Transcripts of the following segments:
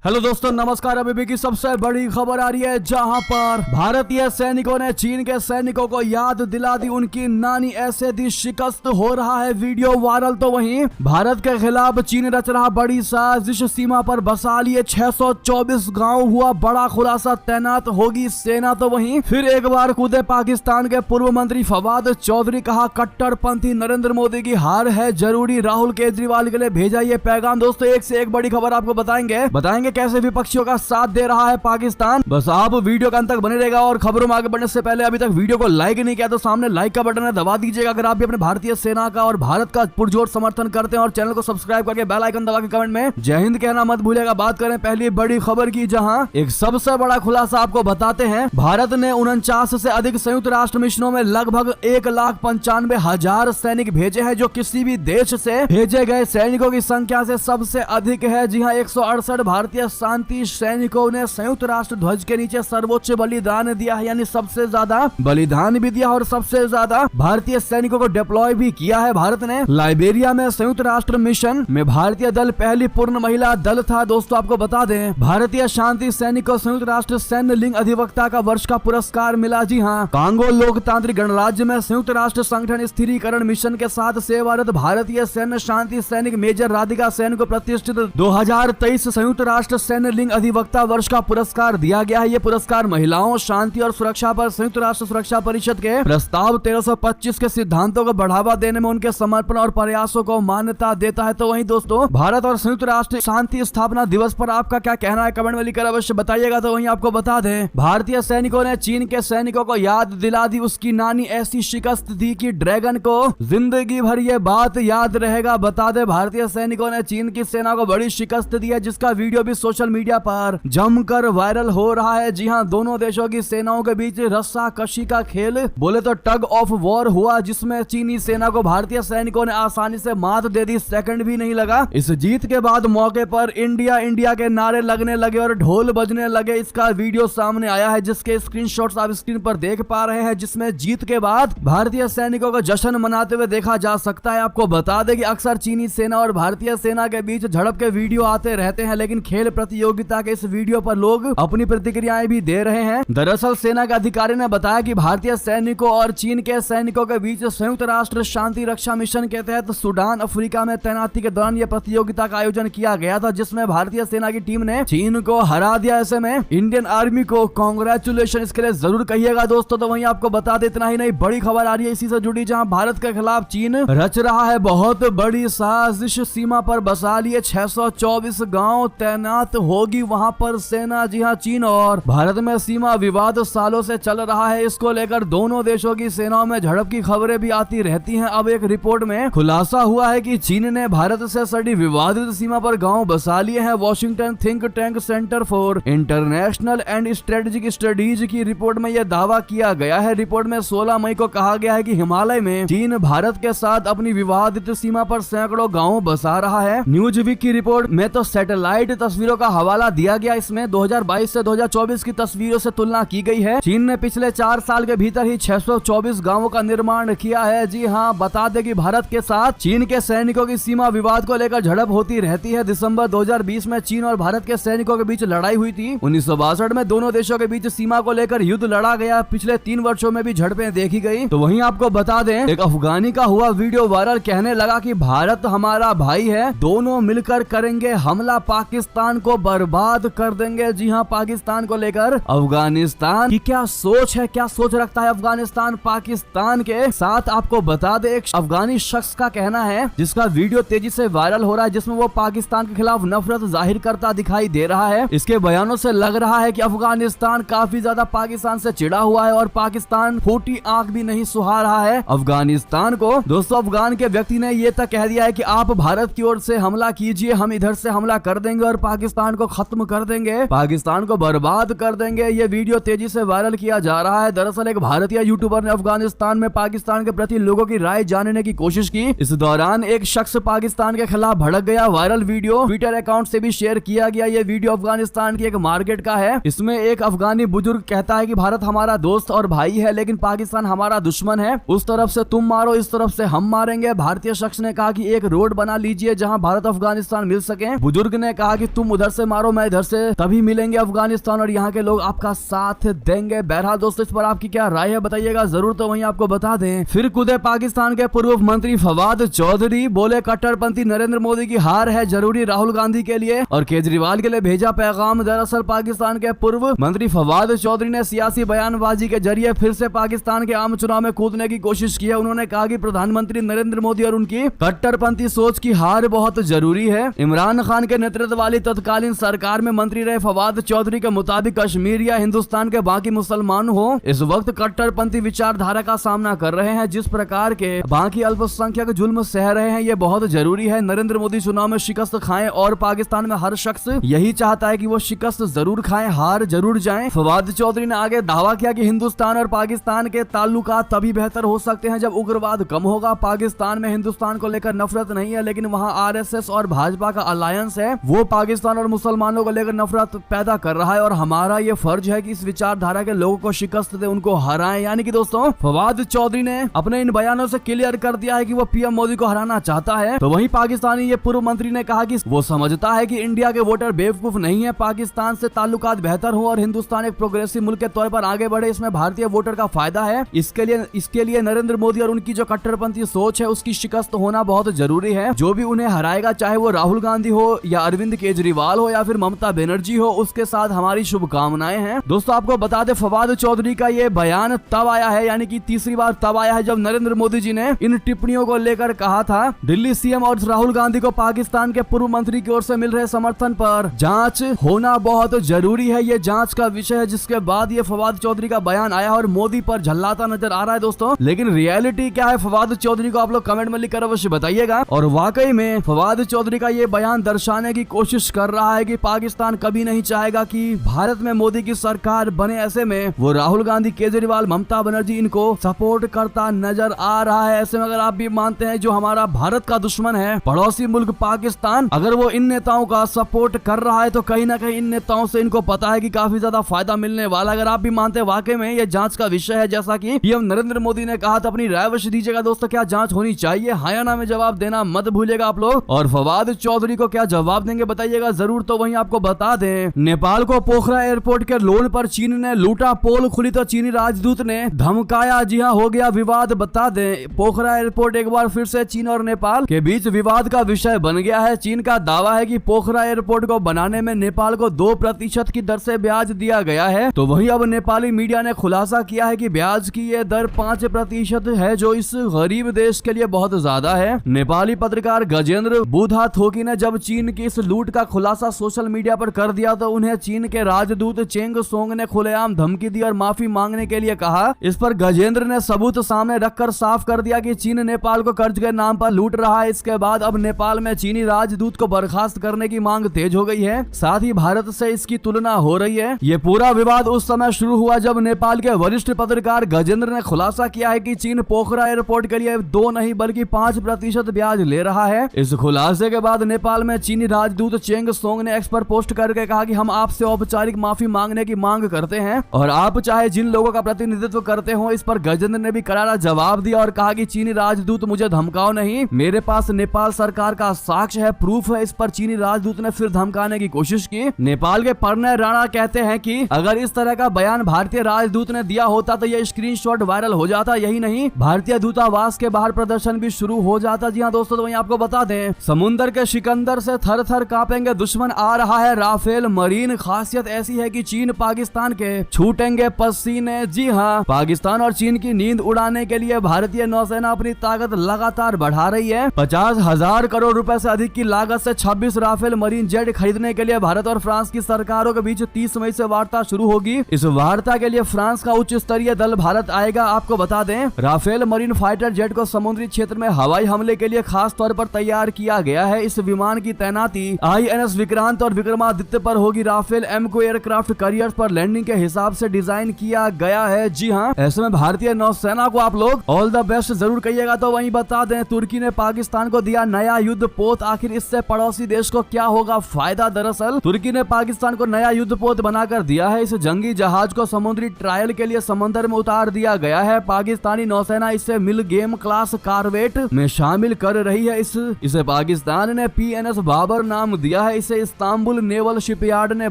Hello दोस्तों, नमस्कार। अभी की सबसे बड़ी खबर आ रही है, जहां पर भारतीय सैनिकों ने चीन के सैनिकों को याद दिला दी उनकी नानी, ऐसे दी शिकस्त। हो रहा है वीडियो वायरल। तो वहीं भारत के खिलाफ चीन रच रहा बड़ी साजिश, सीमा पर बसा लिए 624 गांव, हुआ बड़ा खुलासा, तैनात होगी सेना। तो वहीं फिर एक बार कूदे पाकिस्तान के पूर्व मंत्री फवाद चौधरी, कहा कट्टरपंथी नरेंद्र मोदी की हार है जरूरी, राहुल केजरीवाल के लिए भेजा ये पैगाम। दोस्तों, एक से एक बड़ी खबर आपको बताएंगे कैसे विपक्षियों का साथ दे रहा है पाकिस्तान। बस आप वीडियो के अंत तक बने रहेगा। और खबरों में आगे बढ़ने से पहले अभी तक वीडियो को लाइक नहीं किया तो सामने लाइक का बटन है, दबा दीजिएगा। अगर आप भी अपने भारतीय सेना का और भारत का पुरजोर समर्थन करते हैं, और चैनल को सब्सक्राइब करके बेल आइकन दबा के कमेंट में जय हिंद कहना मत भूलिएगा। बात करें पहली बड़ी खबर की, जहां एक सबसे बड़ा खुलासा आपको बताते हैं। भारत ने 49 से अधिक संयुक्त राष्ट्र मिशनों में लगभग 1,95,000 सैनिक भेजे हैं, जो किसी भी देश से भेजे गए सैनिकों की संख्या से सबसे अधिक है। जी हाँ, 168 भारतीय शांति सैनिकों ने संयुक्त राष्ट्र ध्वज के नीचे सर्वोच्च बलिदान दिया है, यानी सबसे ज्यादा बलिदान भी दिया और सबसे ज्यादा भारतीय सैनिकों को डिप्लॉय भी किया है। भारत ने लाइबेरिया में संयुक्त राष्ट्र मिशन में भारतीय दल पहली पूर्ण महिला दल था। दोस्तों, आपको बता दें, भारतीय शांति सैनिक को संयुक्त राष्ट्र सैन्य लिंग अधिवक्ता का वर्ष का पुरस्कार मिला। जी हाँ, कांगो लोकतांत्रिक गणराज्य में संयुक्त राष्ट्र संगठन स्थिरीकरण मिशन के साथ सेवारत भारतीय सैन्य शांति सैनिक मेजर राधिका सेन को प्रतिष्ठित 2023 संयुक्त राष्ट्र सैन्य लिंग अधिवक्ता वर्ष का पुरस्कार दिया गया है। ये पुरस्कार महिलाओं, शांति और सुरक्षा पर संयुक्त राष्ट्र सुरक्षा परिषद के प्रस्ताव 1325 के सिद्धांतों को बढ़ावा देने में उनके समर्पण और प्रयासों को मान्यता देता है। तो वहीं दोस्तों, भारत और संयुक्त राष्ट्र शांति स्थापना दिवस पर आपका क्या कहना है, कमेंट में लिखकर अवश्य बताइएगा। तो वहीं आपको बता दें, भारतीय सैनिकों ने चीन के सैनिकों को याद दिला दी उसकी नानी, ऐसी शिकस्त दी कि ड्रैगन को जिंदगी भर ये बात याद रहेगा। बता दे, भारतीय सैनिकों ने चीन की सेना को बड़ी शिकस्त दी है, जिसका वीडियो भी सोशल मीडिया पर जमकर वायरल हो रहा है। जी हां, दोनों देशों की सेनाओं के बीच रस्सा कशी का खेल, बोले तो टग ऑफ वॉर हुआ, जिसमें चीनी सेना को भारतीय सैनिकों ने आसानी से मात दे दी, सेकंड भी नहीं लगा। इस जीत के बाद मौके पर इंडिया इंडिया के नारे लगने लगे और ढोल बजने लगे। इसका वीडियो सामने आया है, जिसके स्क्रीनशॉट्स आप स्क्रीन पर देख पा रहे हैं, जिसमें जीत के बाद भारतीय सैनिकों को जश्न मनाते हुए देखा जा सकता है। आपको बता दें कि अक्सर चीनी सेना और भारतीय सेना के बीच झड़प के वीडियो आते रहते हैं, लेकिन खेल प्रतियोगिता के इस वीडियो पर लोग अपनी प्रतिक्रियाएं भी दे रहे हैं। दरअसल सेना के अधिकारी ने बताया कि भारतीय सैनिकों और चीन के सैनिकों के बीच संयुक्त राष्ट्र शांति रक्षा मिशन के तहत सूडान, अफ्रीका में तैनाती के दौरान यह प्रतियोगिता का आयोजन किया गया था, जिसमें भारतीय सेना की टीम ने चीन को हरा दिया। ऐसे में इंडियन आर्मी को कांग्रेचुलेशन इसके लिए जरूर कहिएगा दोस्तों। तो वहीं आपको बता दे, इतना ही नहीं, बड़ी खबर आ रही है इसी से जुड़ी, जहां भारत के खिलाफ चीन रच रहा है बहुत बड़ी साजिश। सीमा पर बसा लिए 624 गाँव, तैनात होगी वहां पर सेना। जी हां, चीन और भारत में सीमा विवाद सालों से चल रहा है। इसको लेकर दोनों देशों की सेनाओं में झड़प की खबरें भी आती रहती हैं। अब एक रिपोर्ट में खुलासा हुआ है कि चीन ने भारत से सटी विवादित सीमा पर गांव बसा लिए हैं। Washington think tank centre for international and strategic studies की रिपोर्ट में यह दावा किया गया है। रिपोर्ट में 16 मई को कहा गया है कि हिमालय में चीन भारत के साथ अपनी विवादित सीमा पर सैकड़ों गाँव बसा रहा है। न्यूज वीक की रिपोर्ट में तो सैटेलाइट तस्वीरों का हवाला दिया गया। इसमें 2022 से 2024 की तस्वीरों से तुलना की गई है। चीन ने पिछले 4 साल के भीतर ही 624 गांवों का निर्माण किया है। जी हां, बता दें कि भारत के साथ चीन के सैनिकों की सीमा विवाद को लेकर झड़प होती रहती है। दिसंबर 2020 में चीन और भारत के सैनिकों के बीच लड़ाई हुई थी। 1962 में दोनों देशों के बीच सीमा को लेकर युद्ध लड़ा गया। पिछले 3 वर्षों में भी झड़पें देखी गई। तो वहीं आपको बता दें, एक अफगानी का हुआ वीडियो वायरल, कहने लगा कि भारत हमारा भाई है, दोनों मिलकर करेंगे हमला, पाकिस्तान को बर्बाद कर देंगे। जी हाँ, पाकिस्तान को लेकर अफगानिस्तान की क्या सोच है, क्या सोच रखता है अफगानिस्तान पाकिस्तान के साथ, आपको बता दे। एक अफगानी शख्स का कहना है, जिसका वीडियो तेजी से वायरल हो रहा है, जिसमें वो पाकिस्तान के खिलाफ नफरत जाहिर करता दिखाई दे रहा है। इसके बयानों से लग रहा है कि अफगानिस्तान काफी ज्यादा पाकिस्तान से चिढ़ा हुआ है और पाकिस्तान फूटी आंख भी नहीं सुहा रहा है अफगानिस्तान को। दोस्तों, अफगान के व्यक्ति ने ये तक कह दिया है कि आप भारत की ओर से हमला कीजिए, हम इधर से हमला कर देंगे और पाकिस्तान को खत्म कर देंगे, पाकिस्तान को बर्बाद कर देंगे। ये वीडियो तेजी से वायरल किया जा रहा है। दरअसल एक भारतीय यूट्यूबर ने अफगानिस्तान में पाकिस्तान के प्रति लोगों की राय जानने की कोशिश की। इस दौरान एक शख्स पाकिस्तान के खिलाफ भड़क गया। वायरल वीडियो ट्विटर अकाउंट से भी शेयर किया गया। ये वीडियो अफगानिस्तान की एक मार्केट का है। इसमें एक अफगानी बुजुर्ग कहता है कि भारत हमारा दोस्त और भाई है, लेकिन पाकिस्तान हमारा दुश्मन है। उस तरफ से तुम मारो, इस तरफ से हम मारेंगे। भारतीय शख्स ने कहा कि एक रोड बना लीजिए जहां भारत अफगानिस्तान मिल सके। बुजुर्ग ने कहा कि तुम तुम उधर से मारो मैं इधर से, तभी मिलेंगे अफगानिस्तान और यहाँ के लोग आपका साथ देंगे। बहरहाल दोस्तों इस पर आपकी क्या राय है बताइएगा जरूर। तो वहीं आपको बता दें फिर कूदे पाकिस्तान के पूर्व मंत्री फवाद चौधरी, बोले कट्टरपंथी नरेंद्र मोदी की हार है जरूरी राहुल गांधी के लिए और केजरीवाल के लिए भेजा पैगाम। दरअसल पाकिस्तान के पूर्व मंत्री फवाद चौधरी ने सियासी बयानबाजी के जरिए फिर से पाकिस्तान के आम चुनाव में कूदने की कोशिश की है। उन्होंने कहा कि प्रधानमंत्री नरेंद्र मोदी और उनकी कट्टरपंथी सोच की हार बहुत जरूरी है। इमरान खान के नेतृत्व वाली तत्कालीन सरकार में मंत्री रहे फवाद चौधरी के मुताबिक कश्मीर या हिंदुस्तान के बाकी मुसलमान हो इस वक्त कट्टरपंथी विचारधारा का सामना कर रहे हैं। जिस प्रकार के बाकी अल्पसंख्यक जुल्म सह रहे हैं ये बहुत जरूरी है। नरेंद्र मोदी चुनाव में शिकस्त खाएं और पाकिस्तान में हर शख्स यही चाहता है कि वो शिकस्त जरूर खाएं, हार जरूर जाएं। फवाद चौधरी ने आगे दावा किया कि हिंदुस्तान और पाकिस्तान के ताल्लुकात तभी बेहतर हो सकते हैं जब उग्रवाद कम होगा। पाकिस्तान में हिंदुस्तान को लेकर नफरत नहीं है लेकिन वहाँ आरएसएस और भाजपा का अलायंस है, वो पाकिस्तान और मुसलमानों को लेकर नफरत पैदा कर रहा है और हमारा ये फर्ज है कि इस विचारधारा के लोगों को शिकस्त दे, उनको हराएं। यानी कि दोस्तों फवाद चौधरी ने अपने इन बयानों से क्लियर कर दिया है कि वो पीएम मोदी को हराना चाहता है। तो वहीं पाकिस्तानी ये पूर्व मंत्री ने कहा कि वो समझता है कि इंडिया के वोटर बेवकूफ नहीं है, पाकिस्तान से ताल्लुकात बेहतर हो और हिंदुस्तान एक प्रोग्रेसिव मुल्क के तौर पर आगे बढ़े, इसमें भारतीय वोटर का फायदा है। इसके लिए नरेंद्र मोदी और उनकी जो कट्टरपंथी सोच है उसकी शिकस्त होना बहुत जरूरी है। जो भी उन्हें हराएगा चाहे वो राहुल गांधी हो या अरविंद केजरीवाल हो या फिर ममता बनर्जी हो, उसके साथ हमारी शुभकामनाएं हैं। दोस्तों आपको बता दें फवाद चौधरी का ये बयान तब आया है, यानी कि तीसरी बार तब आया है जब नरेंद्र मोदी जी ने इन टिप्पणियों को लेकर कहा था दिल्ली सीएम और राहुल गांधी को पाकिस्तान के पूर्व मंत्री की ओर से मिल रहे समर्थन पर जांच होना बहुत जरूरी है। ये जांच का विषय है। जिसके बाद ये फवाद चौधरी का बयान आया और मोदी पर झल्लाता नजर आ रहा है दोस्तों। लेकिन रियलिटी क्या है फवाद चौधरी को आप लोग कमेंट में लिखकर अवश्य बताइएगा। और वाकई में फवाद चौधरी का ये बयान दर्शाने की कोशिश कर रहा है कि पाकिस्तान कभी नहीं चाहेगा कि भारत में मोदी की सरकार बने। ऐसे में वो राहुल गांधी, केजरीवाल, ममता बनर्जी इनको सपोर्ट करता नजर आ रहा है। ऐसे में अगर आप भी मानते हैं जो हमारा भारत का दुश्मन है पड़ोसी मुल्क पाकिस्तान, अगर वो इन नेताओं का सपोर्ट कर रहा है तो कहीं ना कहीं इन नेताओं से इनको पता है कि काफी ज्यादा फायदा मिलने वाला। अगर आप भी मानते हैं वाकई में ये जांच का विषय है जैसा कि पीएम नरेंद्र मोदी ने कहा था, अपनी राय अवश्य दीजिएगा दोस्तों, क्या जांच होनी चाहिए? हाँ या ना में जवाब देना मत भूलिएगा आप लोग। और फवाद चौधरी को क्या जवाब देंगे बताइएगा जरूर। तो वहीं आपको बता दें नेपाल को पोखरा एयरपोर्ट के लोन पर चीन ने लूटा, पोल खुली तो चीनी राजदूत ने धमकाया। जी हाँ, हो गया विवाद। बता दें पोखरा एयरपोर्ट एक बार फिर से चीन और नेपाल के बीच विवाद का विषय बन गया है। चीन का दावा है कि पोखरा एयरपोर्ट को बनाने में नेपाल को 2% की दर से ब्याज दिया गया है। तो वहीं अब नेपाली मीडिया ने खुलासा किया है कि ब्याज की ये दर 5% है, जो इस गरीब देश के लिए बहुत ज्यादा है। नेपाली पत्रकार गजेंद्र बुधाथोकी ने जब चीन की इस लूट का खुलासा सोशल मीडिया पर कर दिया तो उन्हें चीन के राजदूत चेंग सोंग ने खुलेआम धमकी दी और माफी मांगने के लिए कहा। इस पर गजेंद्र ने सबूत सामने रखकर साफ कर दिया कि चीन नेपाल को कर्ज के नाम पर लूट रहा है। इसके बाद अब नेपाल में चीनी राजदूत को बर्खास्त करने की मांग तेज हो गई है, साथ ही भारत से इसकी तुलना हो रही है। ये पूरा विवाद उस समय शुरू हुआ जब नेपाल के वरिष्ठ पत्रकार गजेंद्र ने खुलासा किया है कि चीन पोखरा एयरपोर्ट के लिए 2 नहीं बल्कि 5% ब्याज ले रहा है। इस खुलासे के बाद नेपाल में चीनी राजदूत चेंग सोंग ने एक्स पर पोस्ट करके कहा कि हम आपसे औपचारिक माफी मांगने की मांग करते हैं और आप चाहे जिन लोगों का प्रतिनिधित्व करते हो। इस पर गजेंद्र ने भी करारा जवाब दिया और कहा कि चीनी राजदूत मुझे धमकाओ नहीं, मेरे पास नेपाल सरकार का साक्ष्य है, प्रूफ है। इस पर चीनी राजदूत ने फिर धमकाने की कोशिश की। नेपाल के प्रणय राणा कहते हैं कि अगर इस तरह का बयान भारतीय राजदूत ने दिया होता तो यह स्क्रीनशॉट वायरल हो जाता, यही नहीं भारतीय दूतावास के बाहर प्रदर्शन भी शुरू हो जाता। जी हाँ दोस्तों, तो वहीं आपको बता दें समुंदर के सिकंदर से थर थर कांपेंगे दुश्मन आ रहा है राफेल मरीन। खासियत ऐसी है कि चीन पाकिस्तान के छूटेंगे पसीने। जी हाँ, पाकिस्तान और चीन की नींद उड़ाने के लिए भारतीय नौसेना अपनी ताकत लगातार बढ़ा रही है। 50,000 करोड़ रुपए से अधिक की लागत से 26 राफेल मरीन जेट खरीदने के लिए भारत और फ्रांस की सरकारों के बीच 30 मई से वार्ता शुरू होगी। इस वार्ता के लिए फ्रांस का उच्च स्तरीय दल भारत आएगा। आपको बता दें राफेल मरीन फाइटर जेट को समुद्री क्षेत्र में हवाई हमले के लिए खास तौर पर तैयार किया गया है। इस विमान की तैनाती INS विक्रांत और विक्रमादित्य पर होगी। राफेल M को एयरक्राफ्ट कैरियर्स पर लैंडिंग के हिसाब से डिजाइन किया गया है। जी हाँ, ऐसे में भारतीय नौसेना को आप लोग ऑल द बेस्ट जरूर कहिएगा। तो वहीं बता दें तुर्की ने पाकिस्तान को दिया नया युद्ध पोत। आखिर इससे पड़ोसी देश को क्या होगा फायदा? दरअसल तुर्की ने पाकिस्तान को नया युद्ध पोत बनाकर दिया है। इस जंगी जहाज को समुद्री ट्रायल के लिए समंदर में उतार दिया गया है। पाकिस्तानी नौसेना इसे मिल गेम क्लास कारवेट में शामिल कर रही है। इसे पाकिस्तान ने PNS बाबर नाम दिया है। इसे इस्तांबुल नेवल शिपयार्ड ने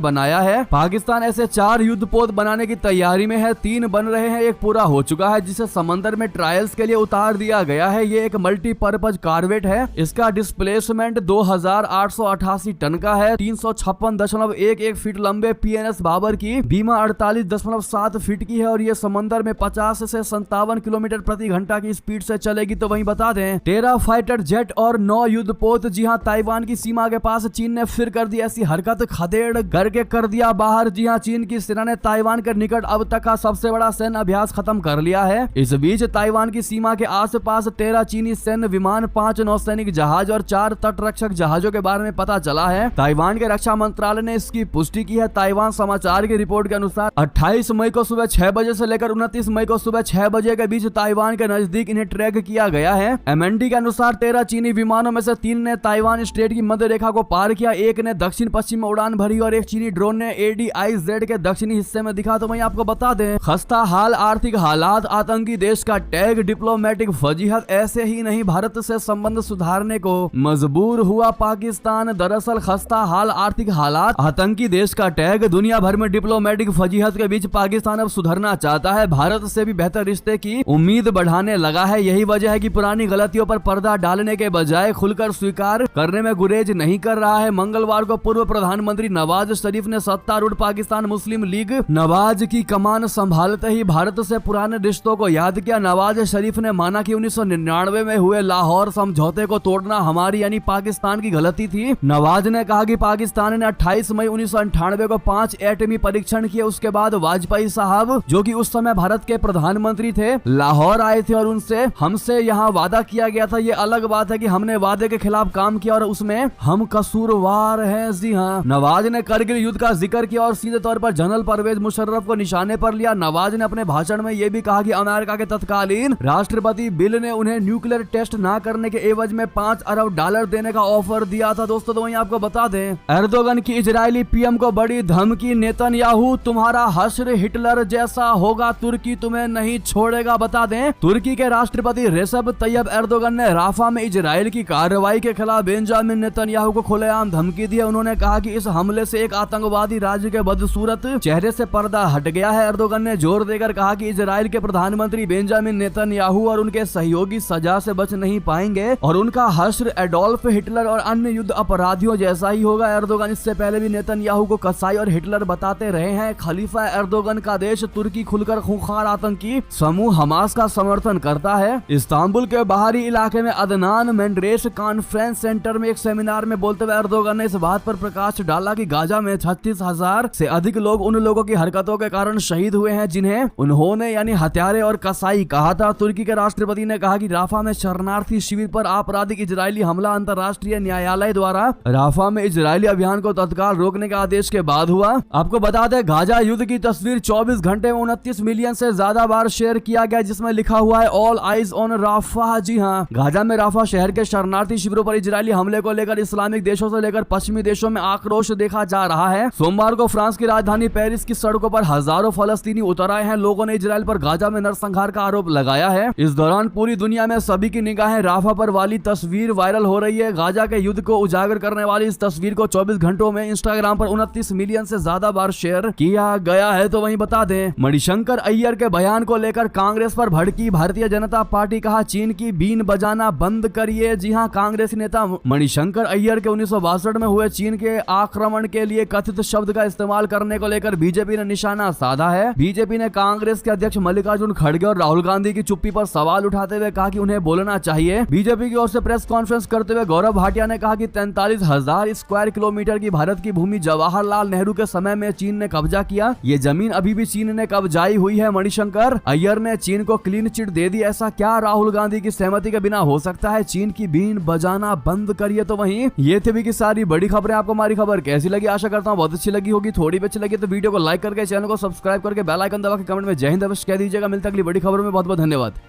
बनाया है। पाकिस्तान ऐसे 4 युद्धपोत बनाने की तैयारी में है, 3 बन रहे हैं, एक पूरा हो चुका है जिसे समंदर में ट्रायल्स के लिए उतार दिया गया है। ये एक मल्टीपर्पज कॉर्वेट है। इसका डिस्प्लेसमेंट 2888 टन का है। 356.11 फीट लंबे PNS बाबर की बीमा 48.7 फीट की है और ये समंदर में 50 से 57 किलोमीटर प्रति घंटा की स्पीड से चलेगी। तो वहीं बता दें, 13 फाइटर जेट और 9 युद्धपोत। जी हां, ताइवान की सीमा के पास चीन ने फिर कर दी ऐसी हरकत, खदेड़ करके कर दिया बाहर। जी हां, चीन की सेना ने ताइवान के निकट अब तक का सबसे बड़ा सैन्य अभ्यास खत्म कर लिया है। इस बीच ताइवान की सीमा के आसपास 13 चीनी सैन्य विमान, 5 नौसैनिक जहाज और 4 तटरक्षक जहाजों के बारे में पता चला है। ताइवान के रक्षा मंत्रालय ने इसकी पुष्टि की है। ताइवान समाचार की रिपोर्ट के अनुसार 28 मई को सुबह 6 बजे से लेकर 29 मई को सुबह 6 बजे के बीच ताइवान के नजदीक इन्हें ट्रैक किया गया है। MND के अनुसार 13 चीनी विमानों में से 3 ने ताइवान स्ट्रेट की मध्य रेखा को पार किया, एक ने दक्षिण पश्चिम में उड़ान भरी और एक चीनी ड्रोन ने ADIZ के दक्षिणी हिस्से में दिखा। तो वहीं आपको बता दें, खस्ता हाल आर्थिक हालात, आतंकी देश का टैग, डिप्लोमेटिक फजीहत, ऐसे ही नहीं भारत से संबंध सुधारने को मजबूर हुआ पाकिस्तान। दरअसल खस्ता हाल आर्थिक हालात, आतंकी देश का टैग, दुनिया भर में डिप्लोमेटिक फजीहत के बीच पाकिस्तान अब सुधरना चाहता है, भारत से भी बेहतर रिश्ते की उम्मीद बढ़ाने लगा है। यही वजह है कि पुरानी गलतियों पर पर्दा डालने के बजाय खुलकर स्वीकार करने में गुरेज नहीं कर रहा है। मंगलवार को पूर्व प्रधानमंत्री नवाज शरीफ ने सत्तारूढ़ पाकिस्तान मुस्लिम लीग नवाज की कमान संभालते ही भारत से पुराने रिश्तों को याद किया। नवाज शरीफ ने माना कि 1999 में हुए लाहौर समझौते को तोड़ना हमारी यानी पाकिस्तान की गलती थी। नवाज ने कहा कि पाकिस्तान ने 28 मई 1998 को 5 एटमी परीक्षण किए। उसके बाद वाजपेयी साहब, जो कि उस समय भारत के प्रधानमंत्री थे, लाहौर आए थे और उनसे हमसे यहाँ वादा किया गया था। ये अलग बात है कि हमने वादे के खिलाफ काम किया और उसमें हम कसूरवार हैं। जी हाँ, नवाज ने करगिल युद्ध का जिक्र किया और सीधे तौर पर जनरल परवेज मुशर्रफ को निशाने पर लिया। नवाज ने अपने भाषण में यह भी कहा कि अमेरिका के तत्कालीन राष्ट्रपति बिल ने उन्हें न्यूक्लियर टेस्ट ना करने के एवज में $5 अरब देने का ऑफर दिया था। दोस्तों, तो वहीं आपको बता दें, एर्दोगन की इजरायली PM को बड़ी धमकी, नेतन्याहू तुम्हारा हश्र हिटलर जैसा होगा, तुर्की तुम्हें नहीं छोड़ेगा। बता दें, तुर्की के राष्ट्रपति रेसेप तैयब एर्दोगन ने राफा में इजराइल की कार्रवाई के खिलाफ बेंजामिन नेतन्याहू को खुलेआम धमकी दी। उन्होंने कहा कि इस हमले से एक आतंकवादी राज्य के बदसूरत चेहरे से पर्दा हट गया है। एर्दोगन ने जोर देकर कहा कि इजराइल के प्रधानमंत्री बेंजामिन नेतन्याहू और उनके सहयोगी सजा से बच नहीं पाएंगे और उनका हश्र एडोल्फ हिटलर और अन्य युद्ध अपराधियों जैसा ही होगा। एर्दोगन इससे पहले भी नेतन्याहू को कसाई और हिटलर बताते रहे हैं। खलीफा एर्दोगन का देश तुर्की खुलकर खूंखार आतंकी समूह हमास का समर्थन करता है। इस्तांबुल के बाहरी इलाके में अदनान मेंड्रेस कॉन्फ्रेंस सेंटर में एक सेमिनार में बोलते हुए एर्दोगन ने इस बात पर प्रकाश डाला कि गाजा में 36,000 से अधिक लोग उन लोगों की हरकतों के कारण शहीद हुए हैं जिन्हें उन्होंने यानी हत्यारे और कसाई कहा था। तुर्की के राष्ट्रपति ने कहा कि राफा में शरणार्थी शिविर पर आपराधिक इजरायली हमला अंतर्राष्ट्रीय न्यायालय द्वारा राफा में इजरायली अभियान को तत्काल रोकने के आदेश के बाद हुआ। आपको बता दें, गाजा युद्ध की तस्वीर 24 घंटे में 29 मिलियन से ज्यादा बार शेयर किया गया, जिसमें लिखा हुआ है ऑल आइज ऑन राफा। जी हाँ, गाजा में राफा शहर के शरणार्थी शिविरों पर इजरायली हमले को लेकर इस्लामिक देशों से लेकर पश्चिमी देशों में आक्रोश देखा जा रहा है। सोमवार को फ्रांस की राजधानी पेरिस की सड़कों पर हजारों फलस्तीनी उतर आए हैं। लोगों ने इजराइल पर गाजा में नरसंहार का आरोप लगाया है। इस दौरान पूरी दुनिया में सभी की निगाहें राफा पर वाली तस्वीर वायरल हो रही है। गाजा के युद्ध को उजागर करने वाली इस तस्वीर को 24 घंटों में इंस्टाग्राम पर 29 मिलियन से ज्यादा बार शेयर किया गया है। तो वहीं बता दें, मणिशंकर अय्यर के बयान को लेकर कांग्रेस पर भड़की भारतीय जनता पार्टी, कहा चीन की बीन बजाना बंद करिए। जी हां, कांग्रेसी नेता मणिशंकर अय्यर के 1962 में हुए चीन के आक्रमण के लिए कथित शब्द का इस्तेमाल करने को लेकर बीजेपी ने निशाना साधा है। बीजेपी ने कांग्रेस के अध्यक्ष मल्लिकार्जुन खड़गे और राहुल गांधी की चुप्पी पर सवाल उठाते हुए कहा कि उन्हें बोलना चाहिए। बीजेपी की ओर से प्रेस कॉन्फ्रेंस करते हुए गौरव भाटिया ने कहा कि 43,000 स्क्वायर किलोमीटर की भारत की भूमि जवाहरलाल नेहरू के समय में चीन ने कब्जा किया। ये जमीन अभी भी चीन ने कब्जाई हुई है। मणिशंकर अय्यर ने चीन को क्लीन चिट दे दी। ऐसा क्या राहुल गांधी की सहमति के बिना हो सकता है? चीन की बीन बजाना बंद करिए। तो वहीं ये थे भी की सारी बड़ी खबरें। आपको हमारी खबर कैसी लगी? आशा करता हूँ बहुत अच्छी लगी होगी। थोड़ी भी अच्छी लगी तो वीडियो को लाइक करके चैनल को सब्सक्राइब करके बेल आइकन दबा के कमेंट में जय हिंद अवश्य कह दीजिएगा। मिलता अगली बड़ी खबर में। बहुत बहुत धन्यवाद।